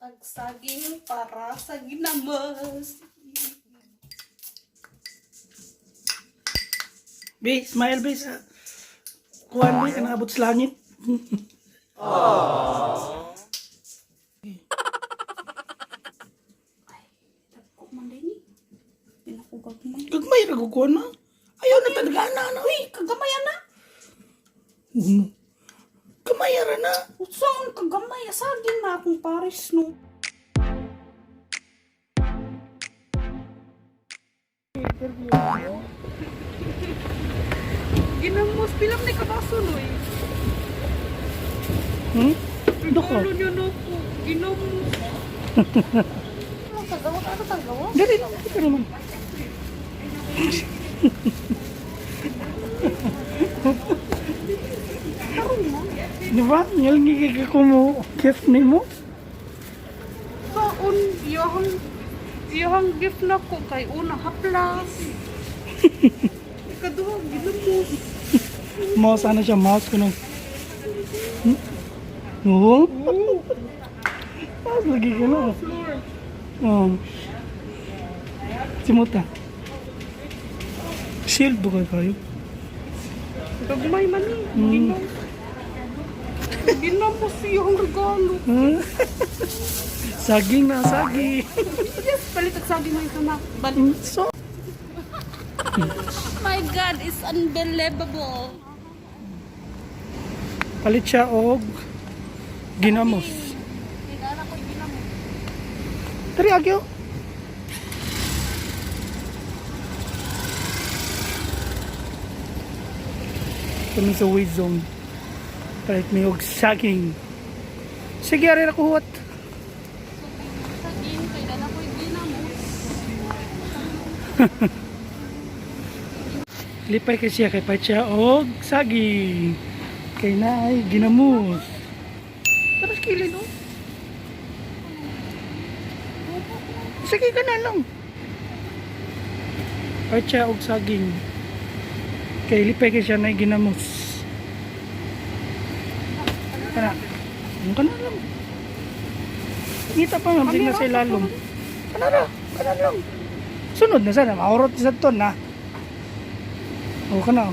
Ag saging para sa ginamos. Be, smile be sa kuhan be, kanabot sa langit. Dagko man din eh. Pinakugagmay. Gagmay ra kuhan na. Ayaw na talaga na. Uy, kagamay na. Kamay ra na. Saan kagamay? Saging na akong pares no. Ginamos, bilang ni kabaso no eh. Doko. Ano nyo no po? Ginamos. Ano tagawa? Ano tagawa? Dali na, ito naman. Di ba? Ngalingig ko mo, gift ni mo. Kaon, iyahang gift na ko kay una haplas. Ikaduha, ginamos. Mouse, ano siya, mouse ko nung. Oo? Mouse lagi ka na. Oo. Simuta. Shield ba kayo? Gagmay man eh. Ginamos. Ginamos iyahang regalo. Saging na, saging. Yes, palit at sabi mo ito na. Balik. So, My God, it's unbelievable. palit siya og ginamos. Hinala ko yung ginamos. Tari, agyo. Kami sa weight zone. Palit may og saging. Sige, ari na kuhot. Saging, kay dala ko yung ginamos. Lipay kay siya kay palit siya og saging. Kay naay ginamos. Tapos kili no? Sige ka na lang. Palit siya og saging. Kay lipay kay siya naay ginamos. Kana. Ang kana lang. Kita pa nga bigla sa ilalom. Kana lang. Sunod na sana, maurot sa ton na. O kana.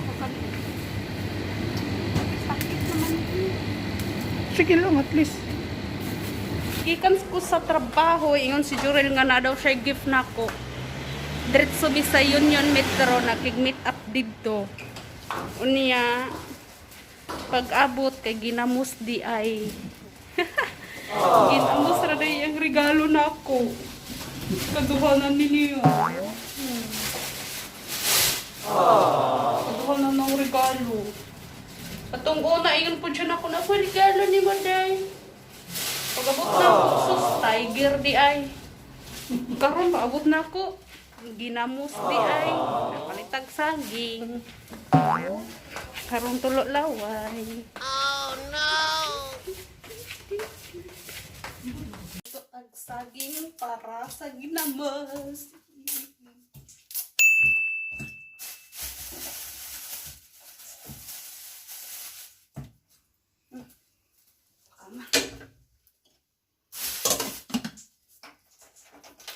Sakit naman. Sige lang at least. Gikan ko sa trabaho, ingon si Jurel nga na daw siya gift na ko. Diretso mi sa Union Metro, nakig-meet up dito. Unya, pag-abot kay ginamos di ay. Ginamos ra day ang regalo na ako. Kaduhanan ninyo. Kaduhanan ng regalo. Atong una, ingon po siya na ako na ako regalo ni Manday. Pag-abot na ako, sus, tiger di ay. Karon paabot na ako. Ginamos di ay. Napalitag saging. Karon tulo laway. Oh no! Ito ang saging para sa ginamos.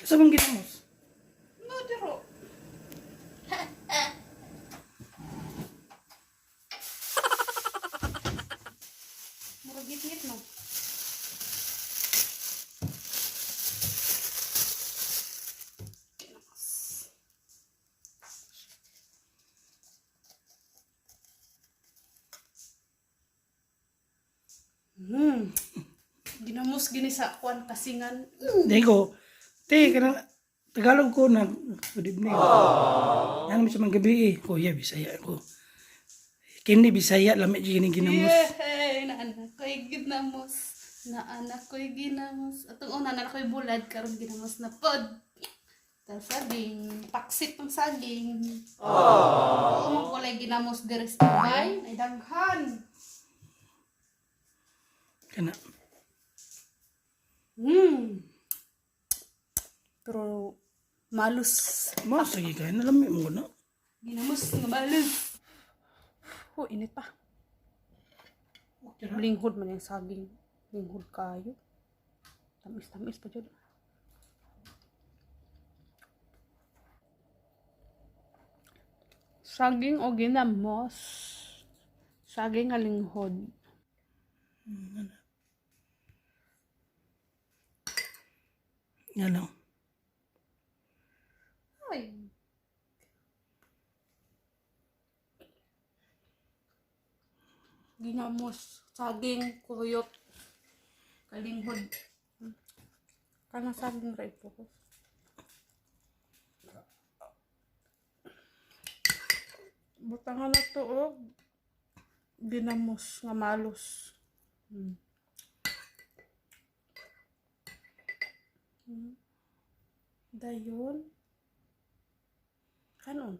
Sa mong ginamos. No, dero. Muragit-git no. Ginamos gini sa kwan kasingan. Dahil ko, kanang Tagalog ko na, good evening. Yan mo siya mga gabi eh. Kuya, Bisaya ko. Kini Bisaya, lamit siya ginamos. Yay! Naanak ko'y ginamos. Naanak ko'y ginamos. Atong una, naanak ko'y bulad. Karon ginamos na pod. Tapos saging. Paksit ng saging. Oo, magkulay ginamos deres tabay. Ay daghan. Kana. Pero malus. Mas, lagi kayo na lamit mo na. Ginamos nga malus. Oh, init pa. Linghod man yung saging. Linghod kayo. Tamis-tamis pa dyan. Saging o ginamos. Saging nga linghod. Yan lang. Ay. Ginamos, saging, kuyot, kalinghod. Kanang saging right po ko. Butangan na to og ginamos nga malos. Dayon. Kanon.